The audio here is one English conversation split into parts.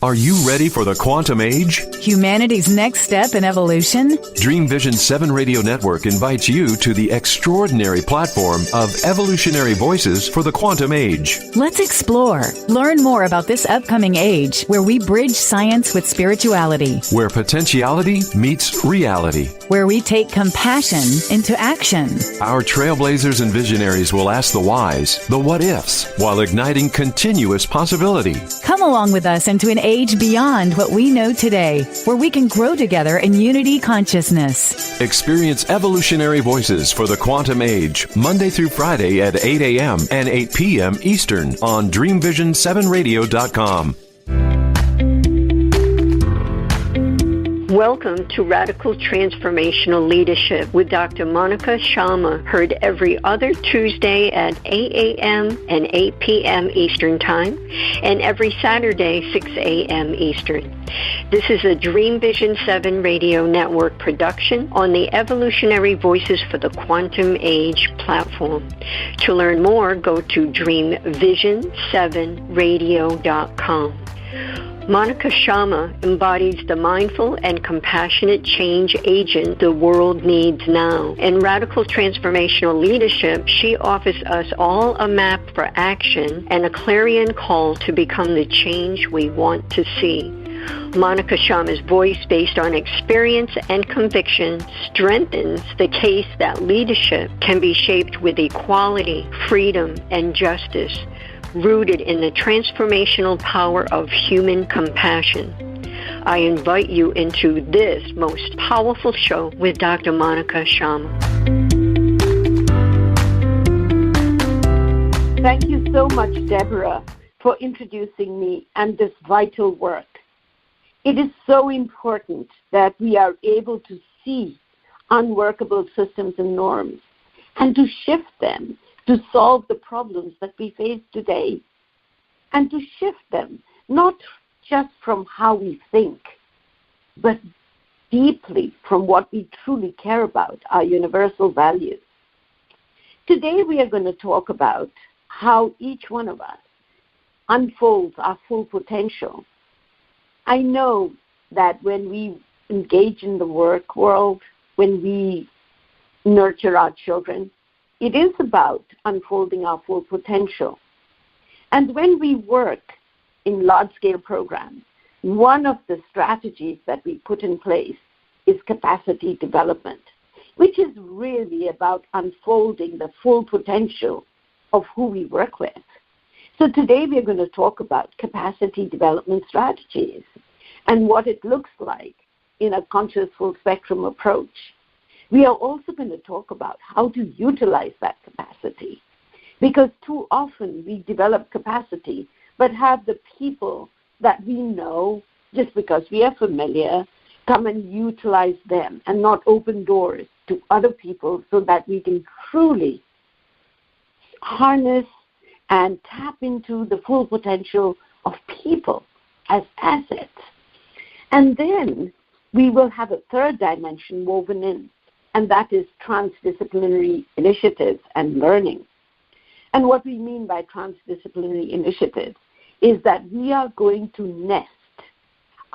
Are you ready for the quantum age? Humanity's next step in evolution? Dream Vision 7 Radio Network invites you to the extraordinary platform of evolutionary voices for the quantum age. Let's explore. Learn more about this upcoming age where we bridge science with spirituality. Where potentiality meets reality. Where we take compassion into action. Our trailblazers and visionaries will ask the whys, the what-ifs, while igniting continuous possibility. Come along with us into an age beyond what we know today, where we can grow together in unity consciousness. Experience evolutionary voices for the quantum age, Monday through Friday at 8 a.m. and 8 p.m. Eastern on DreamVision7Radio.com. Welcome to Radical Transformational Leadership with Dr. Monica Sharma, heard every other Tuesday at 8 a.m. and 8 p.m. Eastern Time, and every Saturday, 6 a.m. Eastern. This is a Dream Vision 7 Radio Network production on the Evolutionary Voices for the Quantum Age platform. To learn more, go to DreamVision7Radio.com. Monica Sharma embodies the mindful and compassionate change agent the world needs now. In Radical Transformational Leadership, she offers us all a map for action and a clarion call to become the change we want to see. Monica Sharma's voice, based on experience and conviction, strengthens the case that leadership can be shaped with equality, freedom, and justice, rooted in the transformational power of human compassion. I invite you into this most powerful show with Dr. Monica Sharma. Thank you so much, Deborah, for introducing me and this vital work. It is so important that we are able to see unworkable systems and norms and to shift them to solve the problems that we face today, and to shift them not just from how we think, but deeply from what we truly care about, our universal values. Today we are going to talk about how each one of us unfolds our full potential. I know that when we engage in the work world, when we nurture our children, it is about unfolding our full potential. And when we work in large-scale programs, one of the strategies that we put in place is capacity development, which is really about unfolding the full potential of who we work with. So today we're going to talk about capacity development strategies and what it looks like in a conscious full spectrum approach. We are also going to talk about how to utilize that capacity, because too often we develop capacity but have the people that we know, just because we are familiar, come and utilize them and not open doors to other people so that we can truly harness and tap into the full potential of people as assets. And then we will have a third dimension woven in, and that is transdisciplinary initiatives and learning. And what we mean by transdisciplinary initiatives is that we are going to nest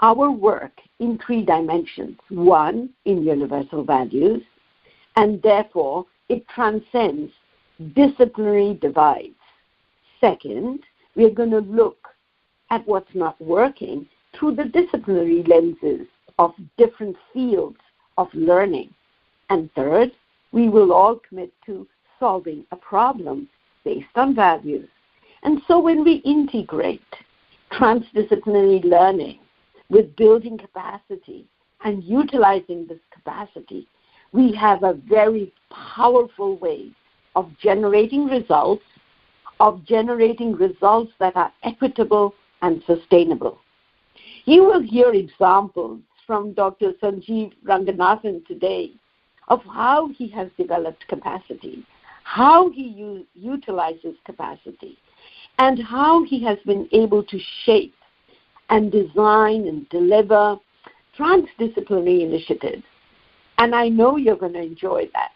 our work in three dimensions. One, in universal values, and therefore it transcends disciplinary divides. Second, we are going to look at what's not working through the disciplinary lenses of different fields of learning. And third, we will all commit to solving a problem based on values. And so when we integrate transdisciplinary learning with building capacity and utilizing this capacity, we have a very powerful way of generating results that are equitable and sustainable. You will hear examples from Dr. Sanjeev Ranganathan today of how he has developed capacity, how he utilizes capacity, and how he has been able to shape and design and deliver transdisciplinary initiatives. And I know you're going to enjoy that.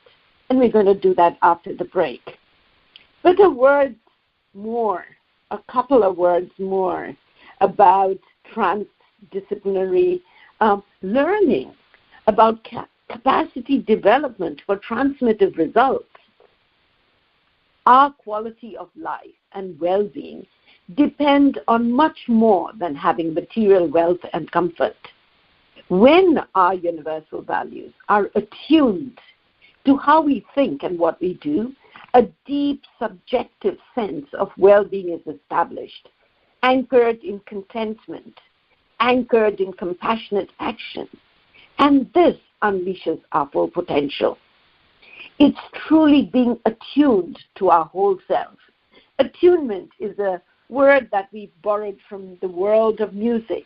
And we're going to do that after the break. But a couple of words more about transdisciplinary learning, about capacity development for transformative results. Our quality of life and well-being depend on much more than having material wealth and comfort. When our universal values are attuned to how we think and what we do, a deep subjective sense of well-being is established, anchored in contentment, anchored in compassionate action, and this unleashes our full potential. It's truly being attuned to our whole self. Attunement is a word that we've borrowed from the world of music,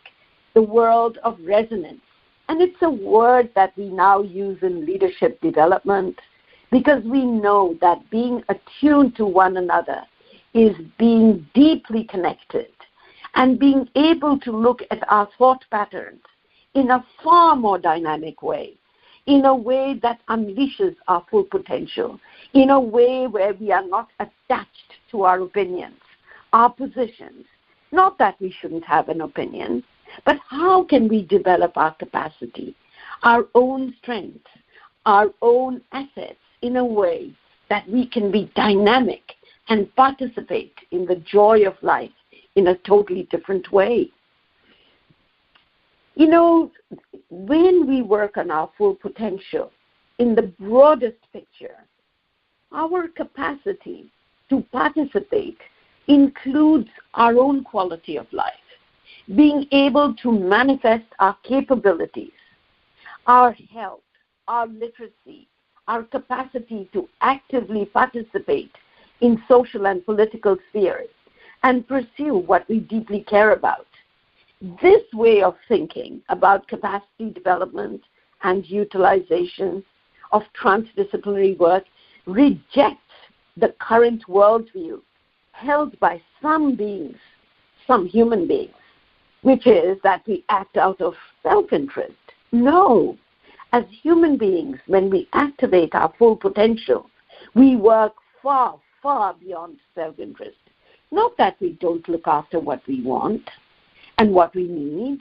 the world of resonance, and it's a word that we now use in leadership development, because we know that being attuned to one another is being deeply connected and being able to look at our thought patterns in a far more dynamic way, in a way that unleashes our full potential, in a way where we are not attached to our opinions, our positions. Not that we shouldn't have an opinion, but how can we develop our capacity, our own strengths, our own assets in a way that we can be dynamic and participate in the joy of life in a totally different way. You know, when we work on our full potential in the broadest picture, our capacity to participate includes our own quality of life, being able to manifest our capabilities, our health, our literacy, our capacity to actively participate in social and political spheres and pursue what we deeply care about. This way of thinking about capacity development and utilization of transdisciplinary work rejects the current worldview held by some beings, some human beings, which is that we act out of self-interest. No. As human beings, when we activate our full potential, we work far, far beyond self-interest. Not that we don't look after what we want and what we need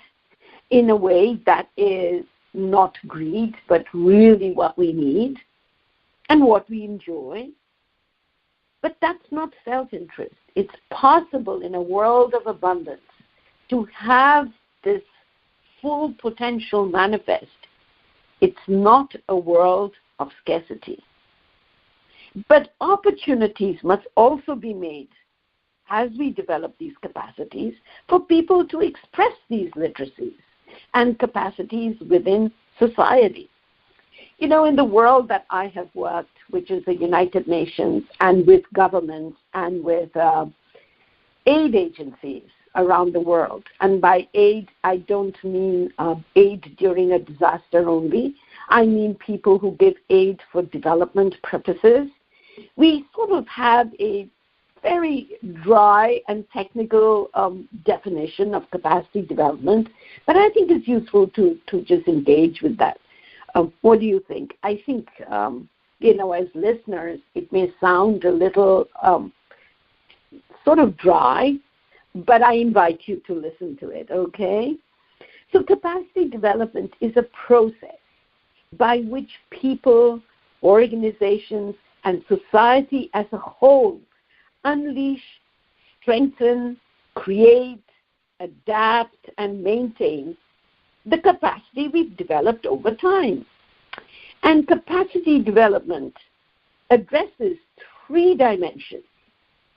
in a way that is not greed, but really what we need and what we enjoy. But that's not self-interest. It's possible in a world of abundance to have this full potential manifest. It's not a world of scarcity. But opportunities must also be made as we develop these capacities for people to express these literacies and capacities within society. You know, in the world that I have worked, which is the United Nations, and with governments and with aid agencies around the world, and by aid, I don't mean aid during a disaster only. I mean people who give aid for development purposes. We sort of have a very dry and technical definition of capacity development, but I think it's useful to just engage with that. What do you think? I think, as listeners, it may sound a little sort of dry, but I invite you to listen to it, okay? So capacity development is a process by which people, organizations, and society as a whole unleash, strengthen, create, adapt, and maintain the capacity we've developed over time. And capacity development addresses three dimensions: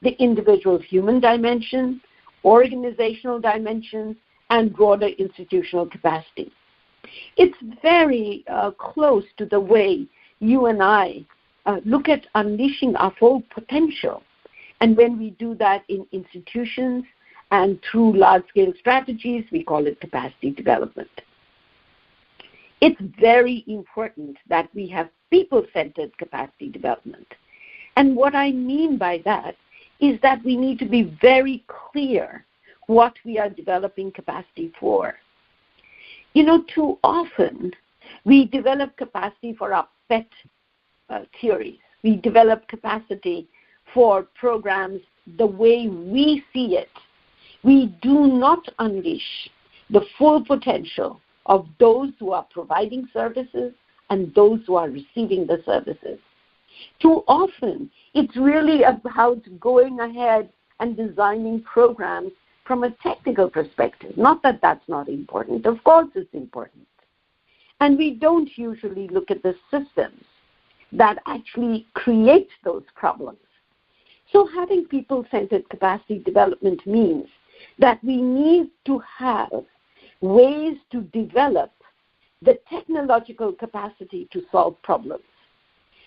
the individual human dimension, organizational dimension, and broader institutional capacity. It's very close to the way you and I look at unleashing our full potential. And when we do that in institutions and through large-scale strategies, we call it capacity development. It's very important that we have people-centered capacity development. And what I mean by that is that we need to be very clear what we are developing capacity for. You know, too often we develop capacity for our pet theories. We develop capacity for programs the way we see it. We do not unleash the full potential of those who are providing services and those who are receiving the services. Too often, it's really about going ahead and designing programs from a technical perspective. Not that that's not important. Of course it's important. And we don't usually look at the systems that actually create those problems. So having people-centered capacity development means that we need to have ways to develop the technological capacity to solve problems.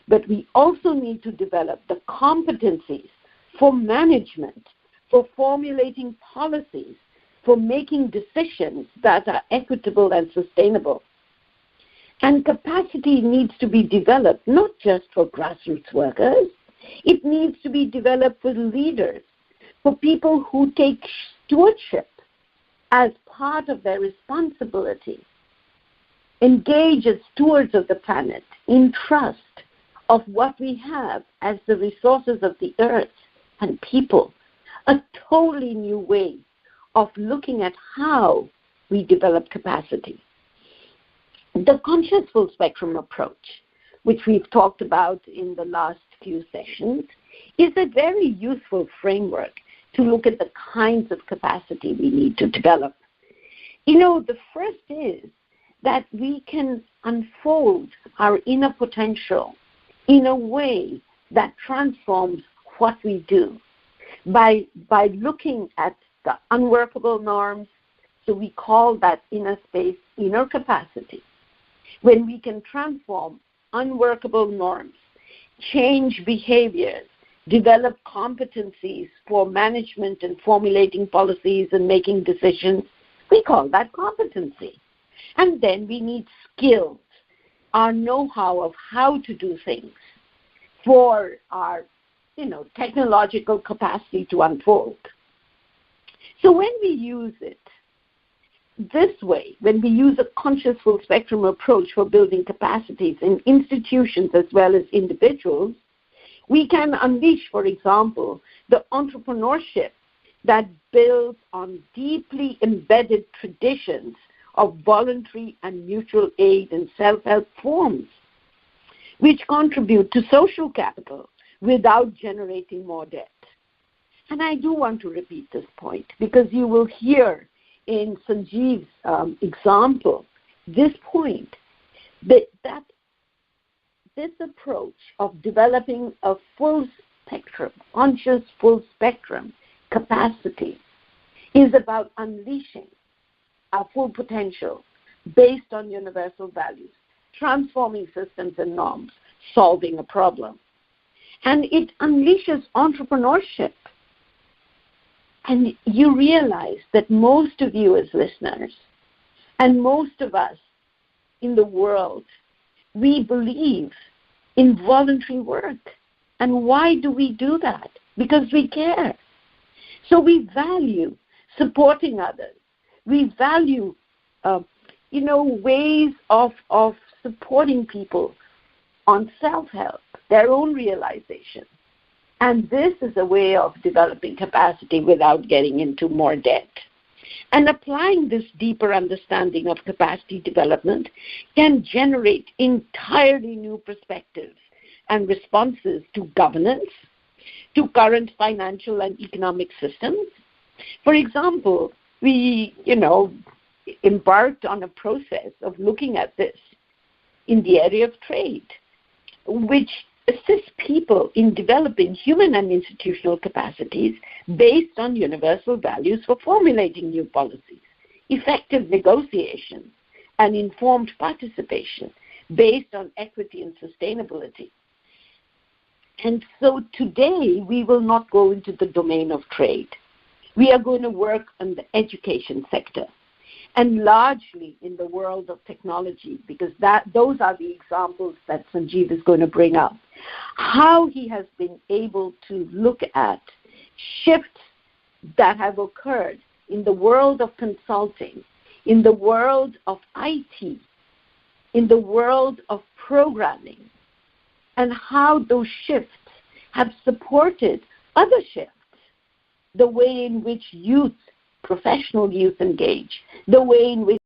But we also need to develop the competencies for management, for formulating policies, for making decisions that are equitable and sustainable. And capacity needs to be developed not just for grassroots workers, it needs to be developed for leaders, for people who take stewardship as part of their responsibility, engage as stewards of the planet in trust of what we have as the resources of the earth and people, a totally new way of looking at how we develop capacity. The conscious full spectrum approach, which we've talked about in the last few sessions, is a very useful framework to look at the kinds of capacity we need to develop. The first is that we can unfold our inner potential in a way that transforms what we do by looking at the unworkable norms. So we call that inner space inner capacity. When we can transform unworkable norms, change behaviors, develop competencies for management and formulating policies and making decisions, we call that competency. And then we need skills, our know-how of how to do things for our, technological capacity to unfold. So when we use it this way, when we use a conscious full spectrum approach for building capacities in institutions as well as individuals, we can unleash, for example, the entrepreneurship that builds on deeply embedded traditions of voluntary and mutual aid and self-help forms, which contribute to social capital without generating more debt. And I do want to repeat this point because you will hear in Sanjeev's example this point, that this approach of developing a full spectrum, conscious full spectrum capacity is about unleashing our full potential based on universal values, transforming systems and norms, solving a problem. And it unleashes entrepreneurship. And you realize that most of you as listeners and most of us in the world, we believe in voluntary work. And why do we do that? Because we care. So we value supporting others. We value, ways of supporting people on self-help, their own realization. And this is a way of developing capacity without getting into more debt. And applying this deeper understanding of capacity development can generate entirely new perspectives and responses to governance, to current financial and economic systems. For example, we, embarked on a process of looking at this in the area of trade, which assists people in developing human and institutional capacities based on universal values for formulating new policies, effective negotiation, and informed participation based on equity and sustainability. And so today we will not go into the domain of trade. We are going to work on the education sector and largely in the world of technology, because those are the examples that Sanjeev is going to bring up. How he has been able to look at shifts that have occurred in the world of consulting, in the world of IT, in the world of programming, and how those shifts have supported other shifts, the way in which youth professional youth engage, the way in which